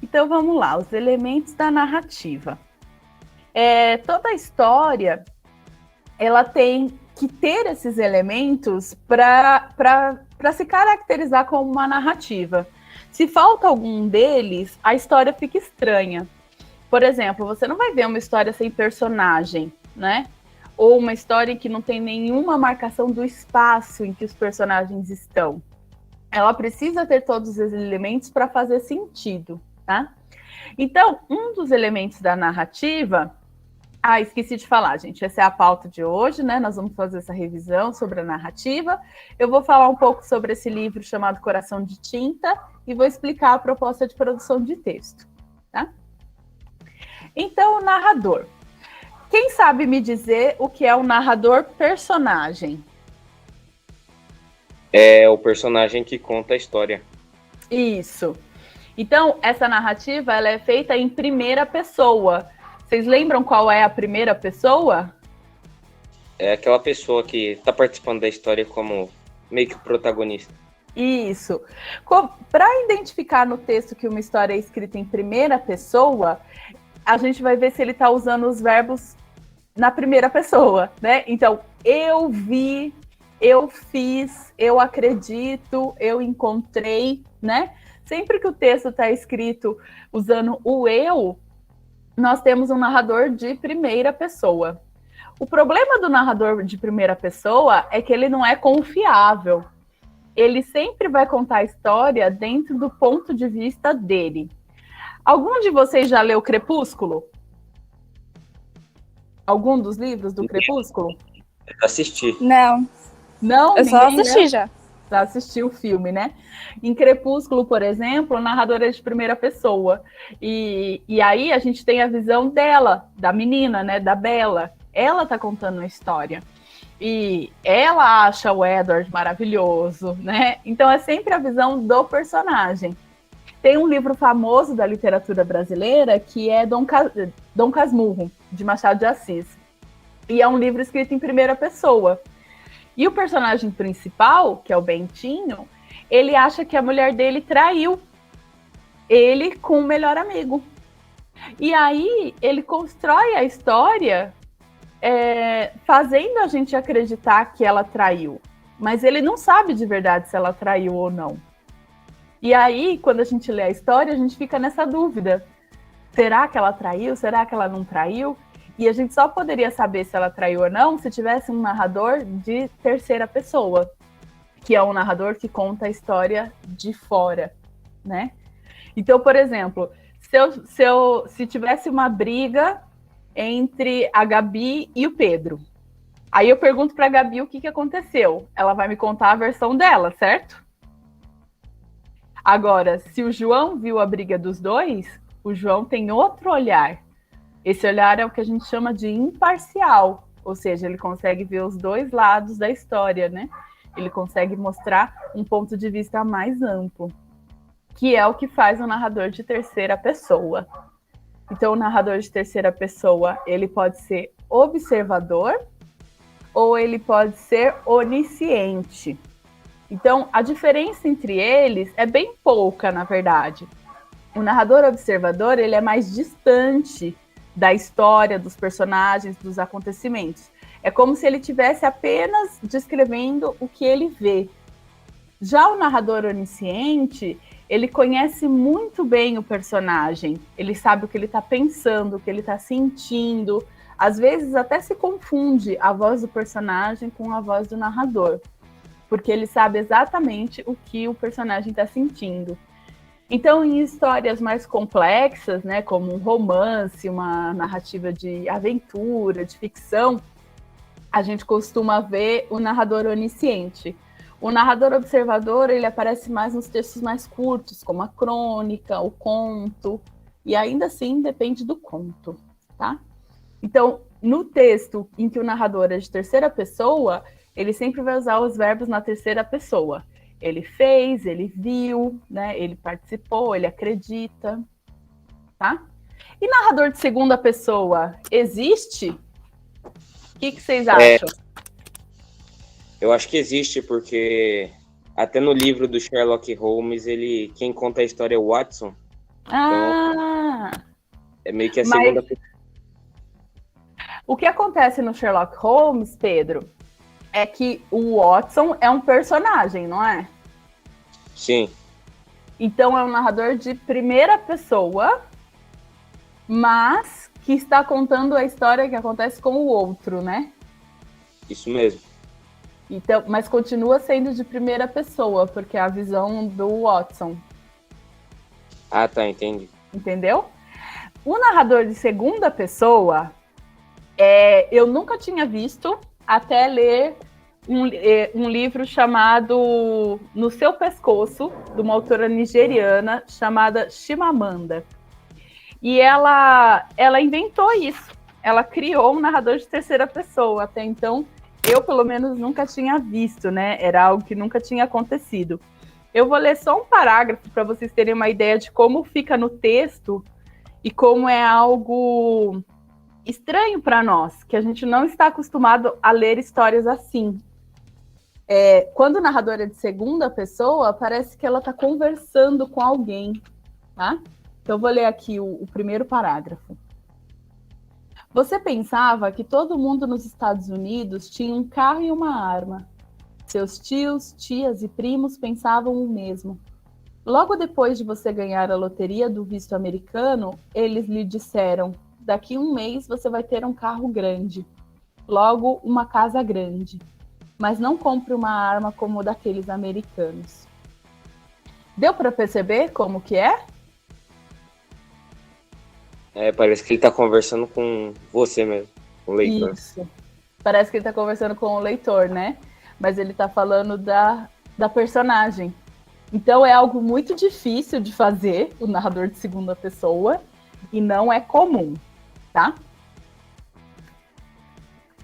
Então vamos lá, os elementos da narrativa. Toda história, ela tem que ter esses elementos para se caracterizar como uma narrativa. Se falta algum deles, a história fica estranha. Por exemplo, você não vai ver uma história sem personagem, né? Ou uma história que não tem nenhuma marcação do espaço em que os personagens estão. Ela precisa ter todos os elementos para fazer sentido, tá? Então, um dos elementos da narrativa... esqueci de falar, gente. Essa é a pauta de hoje, né? Nós vamos fazer essa revisão sobre a narrativa. Eu vou falar um pouco sobre esse livro chamado Coração de Tinta e vou explicar a proposta de produção de texto, tá? Então, o narrador. Quem sabe me dizer o que é um narrador personagem? É o personagem que conta a história. Isso. Então, essa narrativa ela é feita em primeira pessoa. Vocês lembram qual é a primeira pessoa? É aquela pessoa que está participando da história como meio que protagonista. Isso. Para identificar no texto que uma história é escrita em primeira pessoa, a gente vai ver se ele está usando os verbos na primeira pessoa, né? Então, eu vi, eu fiz, eu acredito, eu encontrei, né? Sempre que o texto está escrito usando o eu, nós temos um narrador de primeira pessoa. O problema do narrador de primeira pessoa é que ele não é confiável. Ele sempre vai contar a história dentro do ponto de vista dele. Algum de vocês já leu Crepúsculo? Algum dos livros do Crepúsculo? Assistir. Não. Não? Eu só Ninguém assisti leu? já. Já assistiu o filme, né? Em Crepúsculo, por exemplo, o narrador é de primeira pessoa. E aí a gente tem a visão dela, da menina, né? Da Bella. Ela tá contando a história. E ela acha o Edward maravilhoso, né? Então é sempre a visão do personagem. Tem um livro famoso da literatura brasileira que é Dom Casmurro, de Machado de Assis. E é um livro escrito em primeira pessoa. E o personagem principal, que é o Bentinho, ele acha que a mulher dele traiu ele com o melhor amigo. E aí ele constrói a história fazendo a gente acreditar que ela traiu. Mas ele não sabe de verdade se ela traiu ou não. E aí, quando a gente lê a história, a gente fica nessa dúvida. Será que ela traiu? Será que ela não traiu? E a gente só poderia saber se ela traiu ou não se tivesse um narrador de terceira pessoa, que é um narrador que conta a história de fora, né? Então, por exemplo, se tivesse uma briga entre a Gabi e o Pedro, aí eu pergunto para a Gabi o que aconteceu. Ela vai me contar a versão dela, certo? Agora, se o João viu a briga dos dois, o João tem outro olhar. Esse olhar é o que a gente chama de imparcial, ou seja, ele consegue ver os dois lados da história, né? Ele consegue mostrar um ponto de vista mais amplo, que é o que faz o narrador de terceira pessoa. Então, o narrador de terceira pessoa, ele pode ser observador ou ele pode ser onisciente. Então, a diferença entre eles é bem pouca, na verdade. O narrador observador, ele é mais distante da história, dos personagens, dos acontecimentos. É como se ele estivesse apenas descrevendo o que ele vê. Já o narrador onisciente, ele conhece muito bem o personagem. Ele sabe o que ele está pensando, o que ele está sentindo. Às vezes até se confunde a voz do personagem com a voz do narrador, porque ele sabe exatamente o que o personagem está sentindo. Então, em histórias mais complexas, né, como um romance, uma narrativa de aventura, de ficção, a gente costuma ver o narrador onisciente. O narrador observador, ele aparece mais nos textos mais curtos, como a crônica, o conto, e ainda assim depende do conto, tá? Então, no texto em que o narrador é de terceira pessoa, ele sempre vai usar os verbos na terceira pessoa. Ele fez, ele viu, né? Ele participou, ele acredita, tá? E narrador de segunda pessoa existe? O que vocês acham? Eu acho que existe, porque até no livro do Sherlock Holmes, quem conta a história é o Watson. Então, Ah! é meio que a Mas segunda pessoa. o que acontece no Sherlock Holmes, Pedro, é que o Watson é um personagem, não é? Sim, Então é um narrador de primeira pessoa, mas que está contando a história que acontece com o outro, né? isso mesmo. Então, mas continua sendo de primeira pessoa, porque é a visão do Watson, Ah, tá, entendi. entendeu? O narrador de segunda pessoa, eu nunca tinha visto até ler um livro chamado No Seu Pescoço, de uma autora nigeriana chamada Chimamanda. E ela inventou isso. Ela criou um narrador de terceira pessoa. Até então, eu, pelo menos, nunca tinha visto, né? Era algo que nunca tinha acontecido. Eu vou ler só um parágrafo para vocês terem uma ideia de como fica no texto e como é algo estranho para nós, que a gente não está acostumado a ler histórias assim. Quando o narrador é de segunda pessoa, parece que ela está conversando com alguém, tá? Então, eu vou ler aqui o primeiro parágrafo. Você pensava que todo mundo nos Estados Unidos tinha um carro e uma arma. Seus tios, tias e primos pensavam o mesmo. Logo depois de você ganhar a loteria do visto americano, eles lhe disseram: daqui a um mês você vai ter um carro grande, logo uma casa grande. Mas não compre uma arma como o daqueles americanos. Deu para perceber como que é? Parece que ele tá conversando com você mesmo, com o leitor. Isso. Parece que ele está conversando com o leitor, né? Mas ele está falando da personagem. Então é algo muito difícil de fazer, o narrador de segunda pessoa, e não é comum, tá?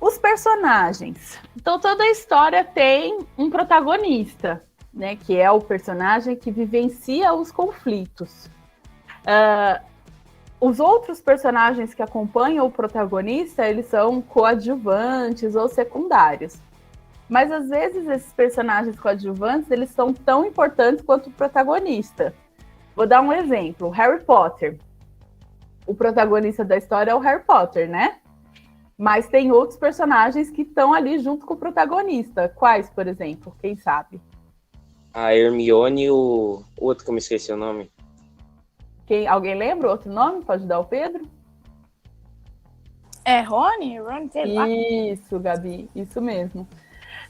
Os personagens. Então toda a história tem um protagonista, né? Que é o personagem que vivencia os conflitos. Os outros personagens que acompanham o protagonista, eles são coadjuvantes ou secundários. Mas às vezes esses personagens coadjuvantes, eles são tão importantes quanto o protagonista. Vou dar um exemplo, Harry Potter. O protagonista da história é o Harry Potter, né? Mas tem outros personagens que estão ali junto com o protagonista. Quais, por exemplo? Quem sabe? A Hermione e o outro que eu me esqueci o nome. Alguém lembra outro nome? Pode dar o Pedro? É Rony? Rony, sei lá. Isso, Gabi, isso mesmo.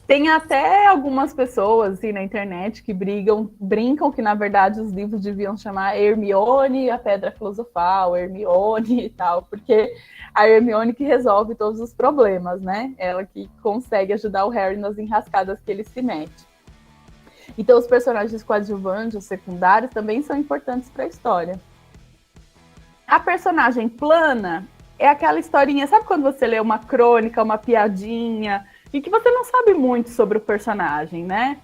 Tem até algumas pessoas assim, na internet que brincam que, na verdade, os livros deviam chamar Hermione e a Pedra Filosofal, Hermione e tal, porque a Hermione que resolve todos os problemas, né? Ela que consegue ajudar o Harry nas enrascadas que ele se mete. Então, os personagens coadjuvantes ou secundários também são importantes para a história. A personagem plana é aquela historinha, sabe quando você lê uma crônica, uma piadinha, e que você não sabe muito sobre o personagem, né?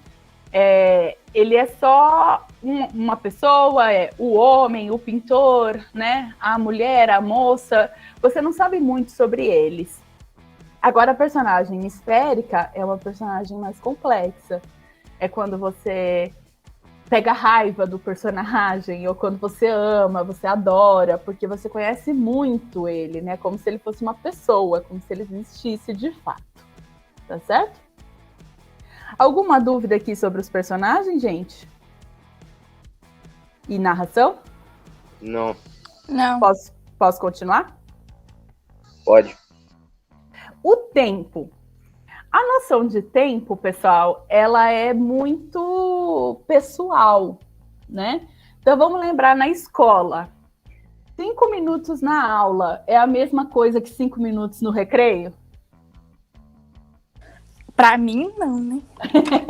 Ele é só uma pessoa, o homem, o pintor, né? A mulher, a moça. Você não sabe muito sobre eles. Agora, a personagem esférica é uma personagem mais complexa. É quando você pega raiva do personagem, ou quando você ama, você adora, porque você conhece muito ele, né? Como se ele fosse uma pessoa, como se ele existisse de fato. Tá certo? Alguma dúvida aqui sobre os personagens, gente? E narração? Não. Não. Posso continuar? Pode. O tempo. A noção de tempo, pessoal, ela é muito pessoal, né? Então vamos lembrar na escola. 5 minutos na aula é a mesma coisa que 5 minutos no recreio? Pra mim, não, né?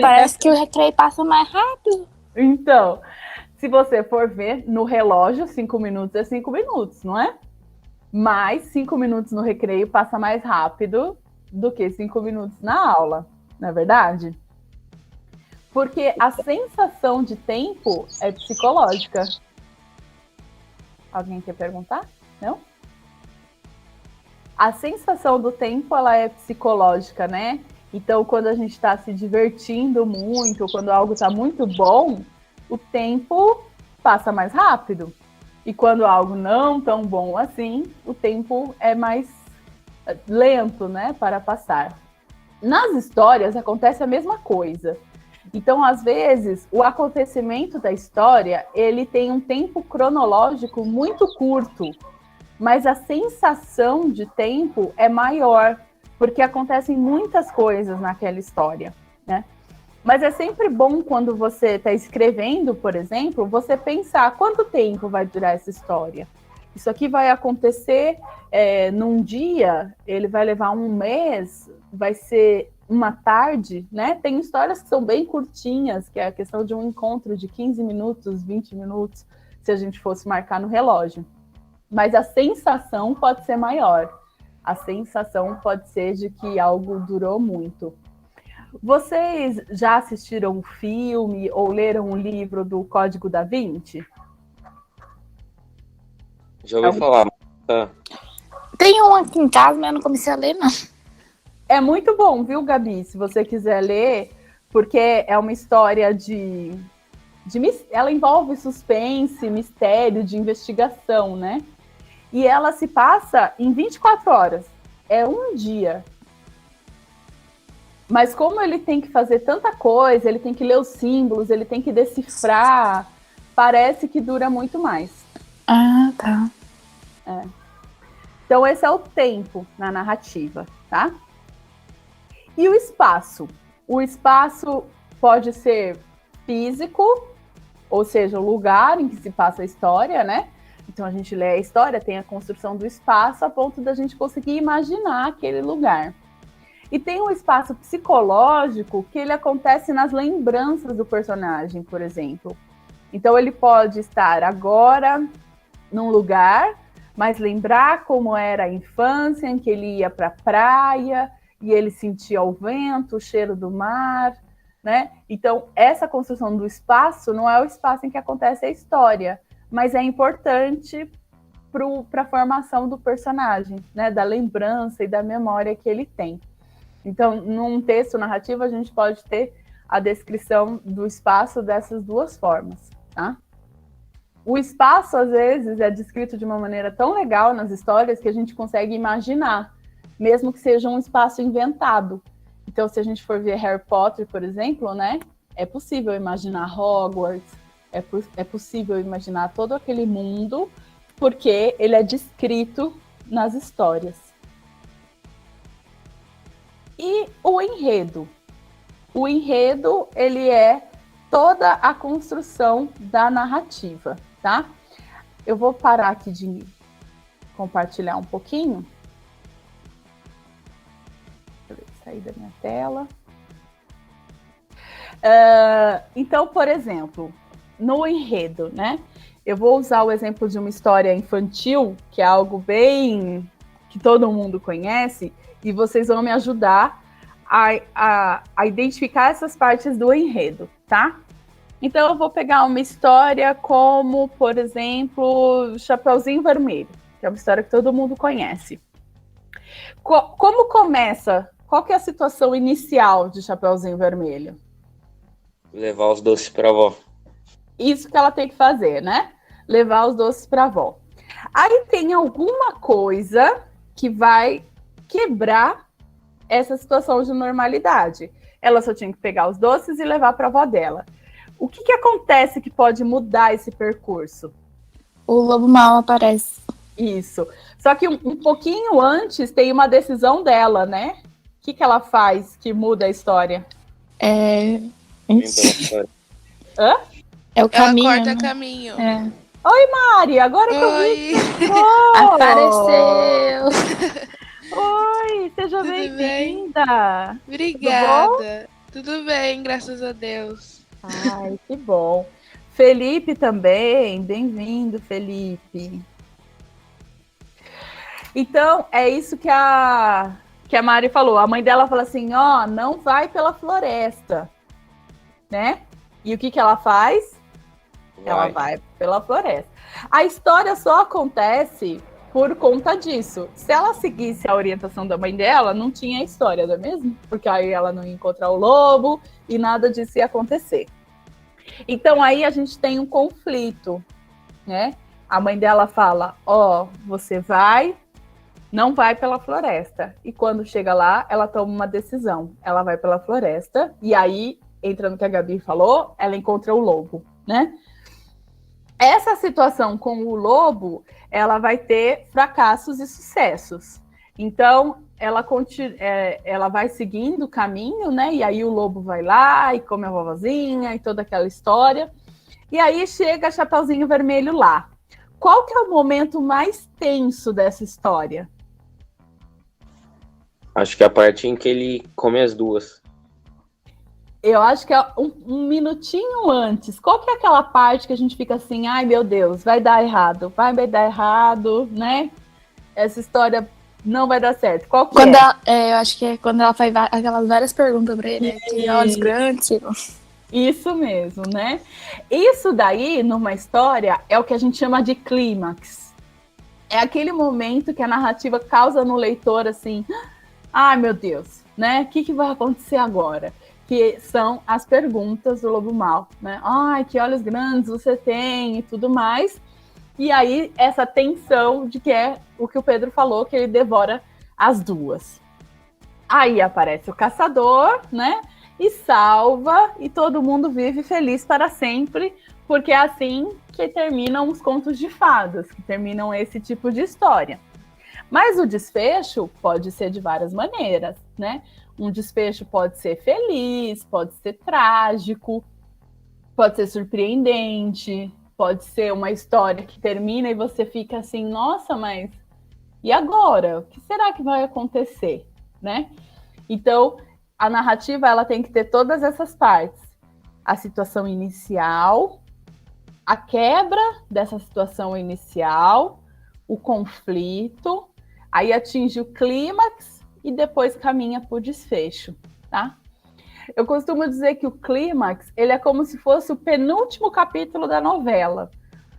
Parece que o recreio passa mais rápido. Então, se você for ver no relógio, 5 minutos é 5 minutos, não é? Mas 5 minutos no recreio passa mais rápido do que 5 minutos na aula, não é verdade? Porque a sensação de tempo é psicológica. Alguém quer perguntar? Não? A sensação do tempo, ela é psicológica, né? Então, quando a gente está se divertindo muito, quando algo está muito bom, o tempo passa mais rápido. E quando algo não tão bom assim, o tempo é mais lento, né, para passar. Nas histórias acontece a mesma coisa. Então, às vezes, o acontecimento da história, ele tem um tempo cronológico muito curto, mas a sensação de tempo é maior, porque acontecem muitas coisas naquela história, né? Mas é sempre bom quando você está escrevendo, por exemplo, você pensar quanto tempo vai durar essa história. Isso aqui vai acontecer num dia, ele vai levar um mês, vai ser uma tarde, né? Tem histórias que são bem curtinhas, que é a questão de um encontro de 15 minutos, 20 minutos, se a gente fosse marcar no relógio. Mas a sensação pode ser maior. A sensação pode ser de que algo durou muito. Vocês já assistiram um filme ou leram um livro do Código da Vinci? Já ouvi falar. Ah. Tem um aqui em casa, mas eu não comecei a ler, não. É muito bom, viu, Gabi? Se você quiser ler, porque é uma história ela envolve suspense, mistério, de investigação, né? E ela se passa em 24 horas. É um dia. Mas como ele tem que fazer tanta coisa, ele tem que ler os símbolos, ele tem que decifrar, parece que dura muito mais. Ah, tá. Então esse é o tempo na narrativa, tá? E o espaço? O espaço pode ser físico, ou seja, o lugar em que se passa a história, né? Então a gente lê a história, tem a construção do espaço a ponto da gente conseguir imaginar aquele lugar. E tem um espaço psicológico que ele acontece nas lembranças do personagem, por exemplo. Então ele pode estar agora num lugar, mas lembrar como era a infância, em que ele ia para a praia e ele sentia o vento, o cheiro do mar, né? Então essa construção do espaço não é o espaço em que acontece a história, mas é importante para a formação do personagem, né? Da lembrança e da memória que ele tem. Então, num texto narrativo, a gente pode ter a descrição do espaço dessas duas formas, tá? O espaço, às vezes, é descrito de uma maneira tão legal nas histórias que a gente consegue imaginar, mesmo que seja um espaço inventado. Então, se a gente for ver Harry Potter, por exemplo, né? É possível imaginar Hogwarts, é possível imaginar todo aquele mundo, porque ele é descrito nas histórias. E o enredo? O enredo, ele é toda a construção da narrativa, tá? Eu vou parar aqui de compartilhar um pouquinho. Deixa eu sair da minha tela. Então, por exemplo, no enredo, né? Eu vou usar o exemplo de uma história infantil, que é algo bem que todo mundo conhece, e vocês vão me ajudar a identificar essas partes do enredo, tá? Então, eu vou pegar uma história como, por exemplo, Chapeuzinho Vermelho, que é uma história que todo mundo conhece. Como começa? Qual que é a situação inicial de Chapeuzinho Vermelho? Levar os doces para a avó. Isso que ela tem que fazer, né? Levar os doces para a avó. Aí tem alguma coisa que vai quebrar essa situação de normalidade. Ela só tinha que pegar os doces e levar para a avó dela. O que acontece que pode mudar esse percurso? O lobo mau aparece. Isso. Só que um pouquinho antes tem uma decisão dela, né? O que ela faz que muda a história? Hã? É o caminho. Ela corta né? caminho. É. Oi, Mari, agora que eu vi. Oh! Apareceu! Oi, seja Tudo bem? bem-vinda. Obrigada. Tudo bem, graças a Deus. Ai, que bom. Felipe também, bem-vindo, Felipe. Então, é isso que a Mari falou. A mãe dela fala assim, ó, não vai pela floresta, né? E o que ela faz? Ela vai pela floresta. A história só acontece por conta disso. Se ela seguisse a orientação da mãe dela, não tinha história, não é mesmo? Porque aí ela não ia encontrar o lobo e nada disso ia acontecer. Então aí a gente tem um conflito, né? a mãe dela fala, você não vai pela floresta. E quando chega lá, ela toma uma decisão. Ela vai pela floresta, e aí, entra no que a Gabi falou, ela encontra o lobo, né? Essa situação com o lobo, ela vai ter fracassos e sucessos. Então, ela vai seguindo o caminho, né? E aí o lobo vai lá e come a vovozinha e toda aquela história. E aí chega Chapeuzinho Vermelho lá. Qual que é o momento mais tenso dessa história? Acho que é a parte em que ele come as duas. Eu acho que é um minutinho antes. Qual que é aquela parte que a gente fica assim, ai meu Deus, vai dar errado, né? Essa história não vai dar certo. Qual que eu acho que é quando ela faz aquelas várias perguntas pra ele, que olhos grandes. Isso mesmo, né? Isso daí, numa história, é o que a gente chama de clímax. É aquele momento que a narrativa causa no leitor assim, ai meu Deus, né? O que vai acontecer agora? Que são as perguntas do Lobo Mau, né? Ai, que olhos grandes você tem e tudo mais. E aí, essa tensão de que é o que o Pedro falou, que ele devora as duas. Aí aparece o caçador, né? E salva, e todo mundo vive feliz para sempre, porque é assim que terminam os contos de fadas, que terminam esse tipo de história. Mas o desfecho pode ser de várias maneiras, né? Um desfecho pode ser feliz, pode ser trágico, pode ser surpreendente, pode ser uma história que termina e você fica assim, nossa, mas e agora? O que será que vai acontecer, né? Então, a narrativa ela tem que ter todas essas partes. A situação inicial, a quebra dessa situação inicial, o conflito, aí atinge o clímax e depois caminha para o desfecho, tá? Eu costumo dizer que o clímax, ele é como se fosse o penúltimo capítulo da novela,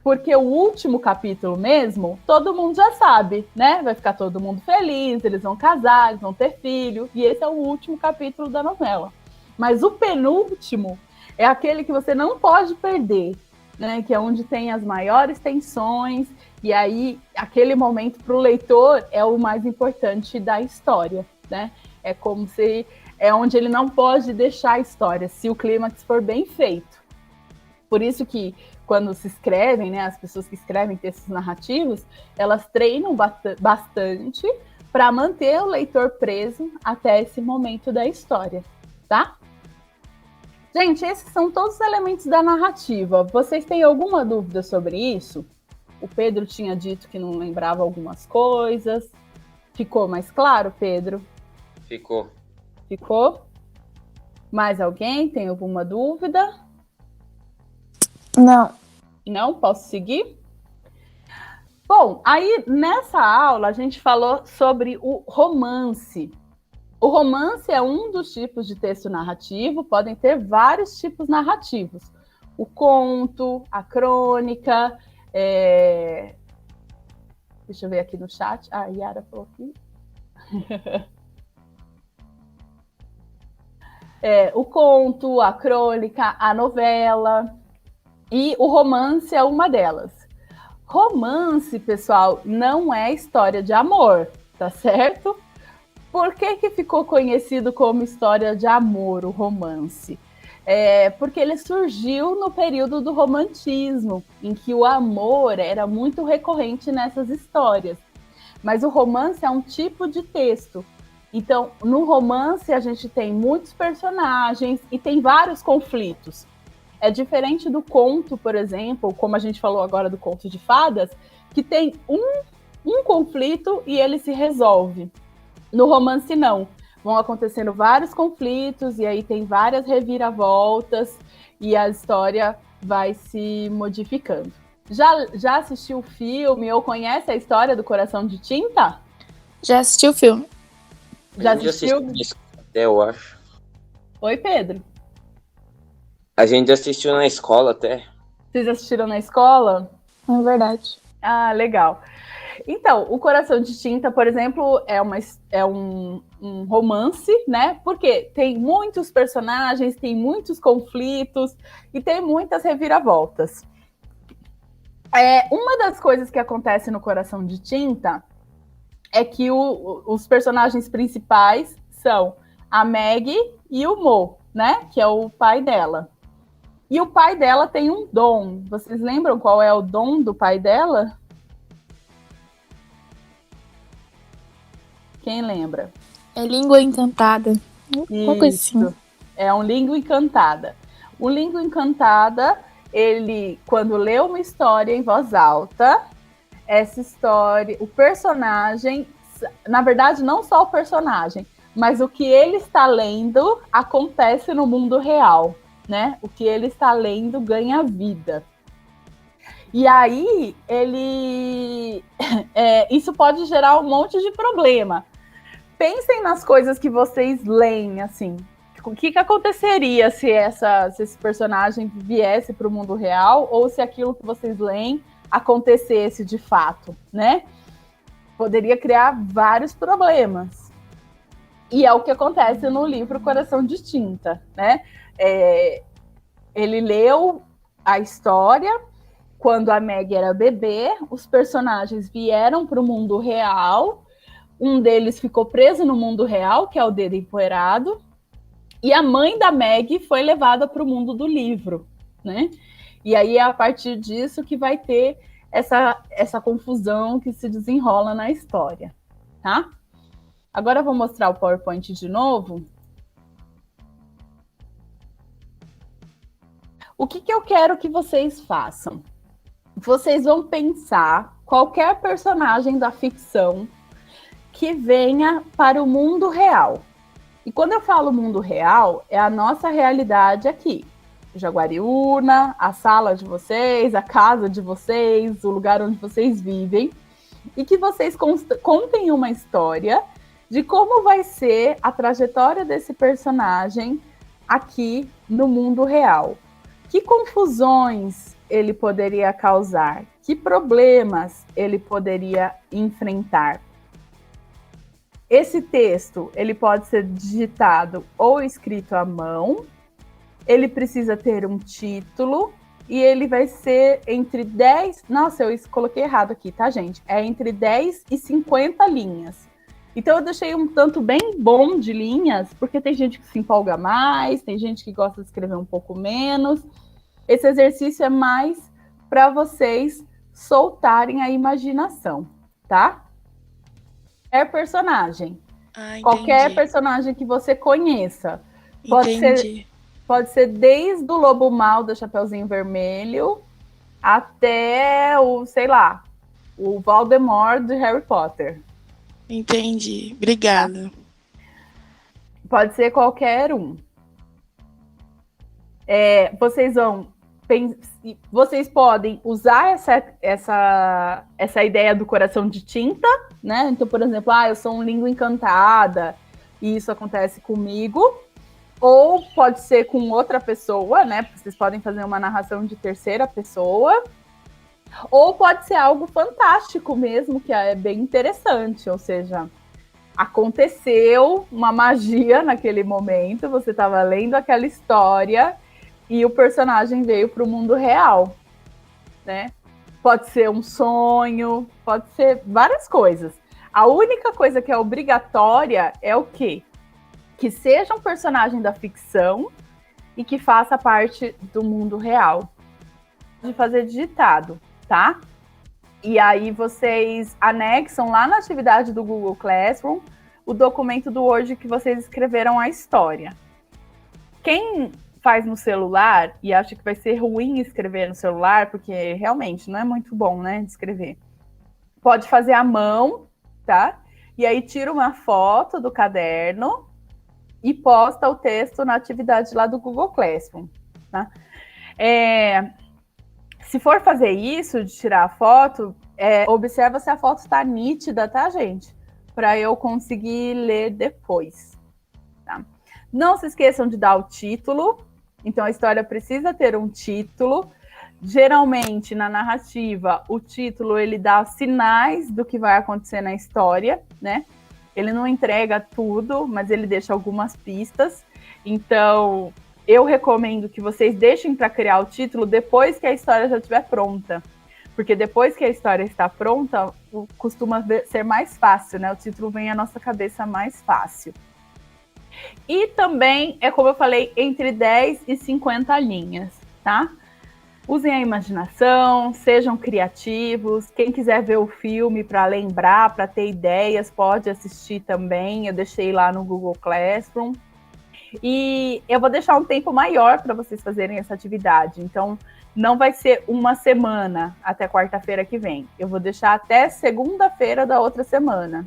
porque o último capítulo mesmo, todo mundo já sabe, né? Vai ficar todo mundo feliz, eles vão casar, eles vão ter filho, e esse é o último capítulo da novela. Mas o penúltimo é aquele que você não pode perder, né? Que é onde tem as maiores tensões, e aí aquele momento para o leitor é o mais importante da história, né? É como se é onde ele não pode deixar a história, se o clímax for bem feito. Por isso que quando se escrevem, né, as pessoas que escrevem textos narrativos, elas treinam bastante para manter o leitor preso até esse momento da história, tá? Gente, esses são todos os elementos da narrativa. Vocês têm alguma dúvida sobre isso? O Pedro tinha dito que não lembrava algumas coisas. Ficou mais claro, Pedro? Ficou. Ficou? Mais alguém tem alguma dúvida? Não. Não? Posso seguir? Bom, aí nessa aula a gente falou sobre o romance. O romance é um dos tipos de texto narrativo, podem ter vários tipos narrativos. O conto, a crônica, deixa eu ver aqui no chat. Ah, a Yara falou aqui. O conto, a crônica, a novela. E o romance é uma delas. Romance, pessoal, não é história de amor, tá certo? Por que ficou conhecido como história de amor, o romance? Porque ele surgiu no período do romantismo, em que o amor era muito recorrente nessas histórias. Mas o romance é um tipo de texto. Então, no romance, a gente tem muitos personagens e tem vários conflitos. É diferente do conto, por exemplo, como a gente falou agora do conto de fadas, que tem um conflito e ele se resolve. No romance, não. Vão acontecendo vários conflitos e aí tem várias reviravoltas e a história vai se modificando. Já assistiu o filme ou conhece a história do Coração de Tinta? Já assisti o filme. Já assistiu? Eu acho. Oi, Pedro. A gente assistiu na escola até. Vocês assistiram na escola? É verdade. Ah, legal. Então, o Coração de Tinta, por exemplo, é um romance, né? Porque tem muitos personagens, tem muitos conflitos e tem muitas reviravoltas. Uma das coisas que acontece no Coração de Tinta é que os personagens principais são a Meg e o Mo, né? Que é o pai dela. E o pai dela tem um dom. Vocês lembram qual é o dom do pai dela? Quem lembra? É língua encantada. Uma coisa assim. É um língua encantada. O língua encantada, ele, quando lê uma história em voz alta, essa história, o personagem, na verdade, não só o personagem, mas o que ele está lendo acontece no mundo real, né? O que ele está lendo ganha vida. E aí, isso pode gerar um monte de problema. Pensem nas coisas que vocês leem, assim. O que aconteceria se esse personagem viesse para o mundo real ou se aquilo que vocês leem acontecesse de fato, né? Poderia criar vários problemas. E é o que acontece no livro Coração de Tinta, né? Ele leu a história quando a Meg era bebê, os personagens vieram para o mundo real, um deles ficou preso no mundo real, que é o Dedo Empoeirado, e a mãe da Meg foi levada para o mundo do livro, né? E aí é a partir disso que vai ter essa confusão que se desenrola na história, tá? Agora eu vou mostrar o PowerPoint de novo. O que eu quero que vocês façam? Vocês vão pensar qualquer personagem da ficção que venha para o mundo real. E quando eu falo mundo real, é a nossa realidade aqui. Jaguariúna, a sala de vocês, a casa de vocês, o lugar onde vocês vivem. E que vocês contem uma história de como vai ser a trajetória desse personagem aqui no mundo real. Que confusões ele poderia causar? Que problemas ele poderia enfrentar? Esse texto, ele pode ser digitado ou escrito à mão, ele precisa ter um título e ele vai ser entre 10... Nossa, eu coloquei errado aqui, tá, gente? É entre 10 e 50 linhas. Então, eu deixei um tanto bem bom de linhas, porque tem gente que se empolga mais, tem gente que gosta de escrever um pouco menos. Esse exercício é mais para vocês soltarem a imaginação, tá? Personagem. Qualquer personagem que você conheça. Pode ser desde o Lobo Mal do Chapeuzinho Vermelho até o Voldemort de Harry Potter. Entendi. Obrigada. Pode ser qualquer um. Vocês podem usar essa ideia do Coração de Tinta, né? Então, por exemplo, eu sou um língua encantada e isso acontece comigo. Ou pode ser com outra pessoa, né? Vocês podem fazer uma narração de terceira pessoa. Ou pode ser algo fantástico mesmo, que é bem interessante. Ou seja, aconteceu uma magia naquele momento, você estava lendo aquela história e o personagem veio para o mundo real, né? Pode ser um sonho, pode ser várias coisas. A única coisa que é obrigatória é o quê? Que seja um personagem da ficção e que faça parte do mundo real. Pode fazer digitado, tá? E aí vocês anexam lá na atividade do Google Classroom o documento do Word que vocês escreveram a história. Quem faz no celular e acha que vai ser ruim escrever no celular, porque realmente não é muito bom, né, de escrever. Pode fazer à mão, tá? E aí tira uma foto do caderno e posta o texto na atividade lá do Google Classroom, tá? Se for fazer isso, de tirar a foto, observa se a foto está nítida, tá, gente? Para eu conseguir ler depois, tá? Não se esqueçam de dar o título. Então, a história precisa ter um título. Geralmente, na narrativa, o título ele dá sinais do que vai acontecer na história, né? Ele não entrega tudo, mas ele deixa algumas pistas. Então, eu recomendo que vocês deixem para criar o título depois que a história já estiver pronta. Porque depois que a história está pronta, costuma ser mais fácil, né? O título vem à nossa cabeça mais fácil. E também, é como eu falei, entre 10 e 50 linhas, tá? Usem a imaginação, sejam criativos. Quem quiser ver o filme para lembrar, para ter ideias, pode assistir também. Eu deixei lá no Google Classroom. E eu vou deixar um tempo maior para vocês fazerem essa atividade. Então, não vai ser uma semana até quarta-feira que vem. Eu vou deixar até segunda-feira da outra semana.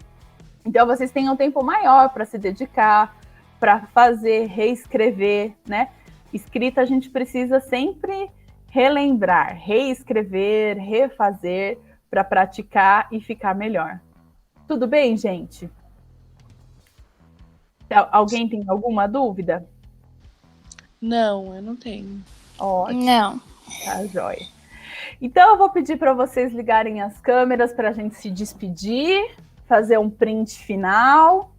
Então, vocês têm um tempo maior para se dedicar, para fazer, reescrever, né? Escrita a gente precisa sempre relembrar, reescrever, refazer para praticar e ficar melhor. Tudo bem, gente? Alguém tem alguma dúvida? Não, eu não tenho. Ótimo. Não. Tá, joia. Então, eu vou pedir para vocês ligarem as câmeras para a gente se despedir, fazer um print final.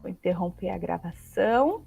Vou interromper a gravação.